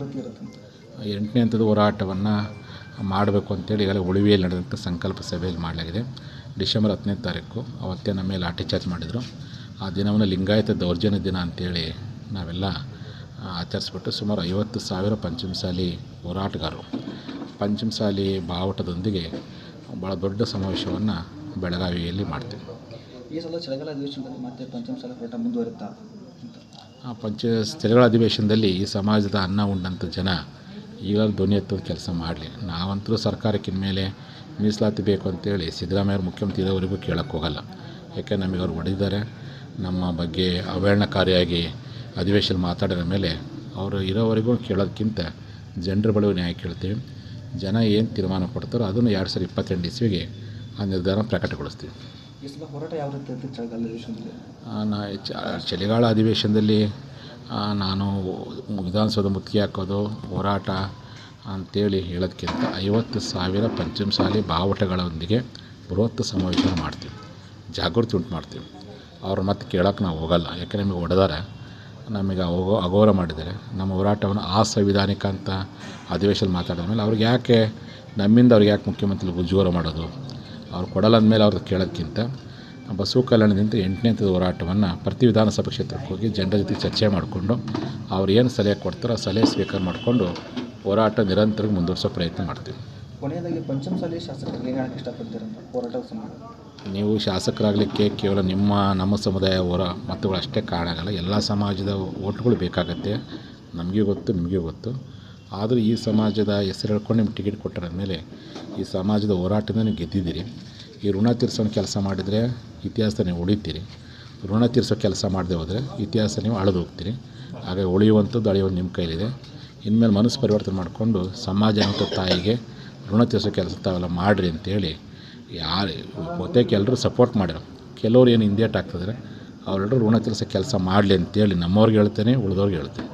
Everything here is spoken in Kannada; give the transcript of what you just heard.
ರೀತಿ ಇರುತ್ತೆ ಅಂತ? 8ನೇ ಹಂತದ ಹೋರಾಟವನ್ನು ಮಾಡಬೇಕು ಅಂತೇಳಿ ಈಗಾಗಲೇ ಉಳಿವಿಯಲ್ಲಿ ನಡೆದಂಥ ಸಂಕಲ್ಪ ಸಭೆಯಲ್ಲಿ ಮಾಡಲಾಗಿದೆ. ಡಿಸೆಂಬರ್ 10ನೇ ತಾರೀಕು ಅವತ್ತೇ ನಮ್ಮ ಮೇಲೆ ಲಾಠಿ ಚಾರ್ಜ್ ಮಾಡಿದರು. ಆ ದಿನವನ್ನು ಲಿಂಗಾಯತ ದೌರ್ಜನ್ಯ ದಿನ ಅಂತೇಳಿ ನಾವೆಲ್ಲ ಆಚರಿಸ್ಬಿಟ್ಟು ಸುಮಾರು 50,000 ಪಂಚಮಸಾಲಿ ಹೋರಾಟಗಾರರು ಪಂಚಮಸಾಲಿ ಬಾವುಟದೊಂದಿಗೆ ಭಾಳ ದೊಡ್ಡ ಸಮಾವೇಶವನ್ನು ಬೆಳಗಾವಿಯಲ್ಲಿ ಮಾಡ್ತೀವಿ. ಈ ಸಲ ಚಳಿಗಾಲ ಅಧಿವೇಶನದಲ್ಲಿ ಮತ್ತೆ ಪಂಚಮಸಾಲಿ ಹೋರಾಟ ಮುಂದುವರಿಯುತ್ತಾ ಅಂತ? ಚಳಿಗಾಲ ಅಧಿವೇಶನದಲ್ಲಿ ಈ ಸಮಾಜದ ಅನ್ನ ಉಂಡಂಥ ಜನ ಈಗಲೂ ಧ್ವನಿ ಎತ್ತೋದು ಕೆಲಸ ಮಾಡಲಿ. ನಾವಂತರೂ ಸರ್ಕಾರಕ್ಕಿನ ಮೇಲೆ ಮೀಸಲಾತಿ ಬೇಕು ಅಂತೇಳಿ ಸಿದ್ದರಾಮಯ್ಯವ್ರ ಮುಖ್ಯಮಂತ್ರಿ ಇರೋವರೆಗೂ ಕೇಳೋಕ್ಕೆ ಹೋಗಲ್ಲ. ಯಾಕೆ ನಮಗೆ ಅವ್ರು ಹೊಡೆದಿದ್ದಾರೆ, ನಮ್ಮ ಬಗ್ಗೆ ಅವಹೇಳನಕಾರಿಯಾಗಿ ಅಧಿವೇಶನ ಮಾತಾಡಿದ ಮೇಲೆ ಅವರು ಇರೋವರೆಗೂ ಕೇಳೋದಕ್ಕಿಂತ ಜನರ ಬಳಿ ನ್ಯಾಯ ಕೇಳ್ತೀವಿ. ಜನ ಏನು ತೀರ್ಮಾನ ಕೊಡ್ತಾರೋ ಅದನ್ನು 2022 ಇಸ್ವಿಗೆ ಆ ನಿರ್ಧಾರ ಪ್ರಕಟಗೊಳಿಸ್ತೀವಿ. ಈ ಸಲ ಹೋರಾಟ ಯಾವ ರೀತಿ ಇರುತ್ತೆ ಚಳಿಗಾಲ ಅಧಿವೇಶನದಲ್ಲಿ? ಚಳಿಗಾಲ ಅಧಿವೇಶನದಲ್ಲಿ ನಾನು ವಿಧಾನಸೌಧ ಮುತ್ತಿಗೆ ಹಾಕೋದು ಹೋರಾಟ ಅಂಥೇಳಿ ಹೇಳೋದಕ್ಕಿಂತ 50,000 ಪಂಚಮಸಾಲಿ ಬಾವುಟಗಳೊಂದಿಗೆ ಬೃಹತ್ ಸಮಾವೇಶ ಮಾಡ್ತೀವಿ, ಜಾಗೃತಿ ಉಂಟು ಮಾಡ್ತೀವಿ. ಅವ್ರು ಮತ್ತೆ ಕೇಳೋಕ್ಕೆ ನಾವು ಹೋಗಲ್ಲ. ಯಾಕೆ ನಮಗೆ ಹೊಡೆದಾರೆ, ನಮಗೆ ಅಗೌರವ ಮಾಡಿದ್ದಾರೆ. ನಮ್ಮ ಹೋರಾಟವನ್ನು ಅಸಂವಿಧಾನಿಕ ಅಂತ ಅಧಿವೇಶನ ಮಾತಾಡಿದ ಮೇಲೆ ಅವ್ರಿಗೆ ಯಾಕೆ ನಮ್ಮಿಂದ ಅವ್ರಿಗೆ ಯಾಕೆ ಮುಖ್ಯಮಂತ್ರಿ ಮುಜುಗರ ಮಾಡೋದು? ಅವ್ರು ಕೊಡಲ್ಲ ಅಂದಮೇಲೆ ಅವ್ರದ್ದು ಕೇಳೋದಕ್ಕಿಂತ ಬಸವ ಕಲ್ಯಾಣದಿಂದ 8ನೇ ಹಂತದ ಹೋರಾಟವನ್ನು ಪ್ರತಿ ವಿಧಾನಸಭಾ ಕ್ಷೇತ್ರಕ್ಕೆ ಹೋಗಿ ಜನರ ಜೊತೆ ಚರ್ಚೆ ಮಾಡಿಕೊಂಡು ಅವ್ರು ಏನು ಸಲಹೆ ಕೊಡ್ತಾರೋ ಆ ಸಲಹೆ ಸ್ವೀಕಾರ ಮಾಡಿಕೊಂಡು ಹೋರಾಟ ನಿರಂತರವಾಗಿ ಮುಂದುವರಿಸೋ ಪ್ರಯತ್ನ ಮಾಡ್ತೀವಿ. ಕೊನೆಯದಾಗಿ ಪಂಚಮಸಾಲಿ ಶಾಸಕರಿಗೆ ಏನು ಹೇಳಕ್ಕೆ ಇಷ್ಟಪಡ್ತೀರಂತ ಹೋರಾಟದ ಸಮಯ? ನೀವು ಶಾಸಕರಾಗಲಿಕ್ಕೆ ಕೇವಲ ನಮ್ಮ ಸಮುದಾಯ ಮತಗಳು ಅಷ್ಟೇ ಕಾರಣ ಆಗಲ್ಲ. ಎಲ್ಲ ಸಮಾಜದ ಓಟ್ಗಳು ಬೇಕಾಗತ್ತೆ. ನಮಗೆ ಗೊತ್ತು, ನಿಮಗೆ ಗೊತ್ತು. ಆದರೂ ಈ ಸಮಾಜದ ಹೆಸರು ಹೇಳ್ಕೊಂಡು ನಿಮ್ಗೆ ಟಿಕೆಟ್ ಕೊಟ್ಟರಾದ್ಮೇಲೆ ಈ ಸಮಾಜದ ಹೋರಾಟದಿಂದ ನೀವು ಗೆದ್ದಿದ್ದೀರಿ. ಈ ಋಣ ತೀರ್ಸೋ ಕೆಲಸ ಮಾಡಿದರೆ ಇತಿಹಾಸ ನೀವು ಉಳಿತೀರಿ. ಋಣ ತೀರ್ಸೋ ಕೆಲಸ ಮಾಡದೆ ಹೋದರೆ ಇತಿಹಾಸ ನೀವು ಅಳೆದು ಹೋಗ್ತೀರಿ. ಹಾಗೆ ಉಳಿಯುವಂಥದ್ದು ಅಳೆಯುವಂಥ ನಿಮ್ಮ ಕೈಲಿದೆ. ಇನ್ಮೇಲೆ ಮನಸ್ಸು ಪರಿವರ್ತನೆ ಮಾಡಿಕೊಂಡು ಸಮಾಜ ಅಂತ ತಾಯಿಗೆ ಋಣ ತೀರ್ಸೋ ಕೆಲಸ ತಾವೆಲ್ಲ ಮಾಡಿರಿ ಅಂತೇಳಿ ಬಹುತೇಕ ಎಲ್ಲರೂ ಸಪೋರ್ಟ್ ಮಾಡ್ಯಾರ. ಕೆಲವ್ರು ಏನು ಹಿಂದೇಟು ಆಗ್ತಿದ್ರೆ ಅವರೆಲ್ಲರೂ ಋಣ ತೀರ್ಸೋ ಕೆಲಸ ಮಾಡಲಿ ಅಂತೇಳಿ ನಮ್ಮವ್ರಿಗೆ ಹೇಳ್ತೇನೆ, ಉಳಿದವ್ರಿಗೆ ಹೇಳ್ತೇನೆ.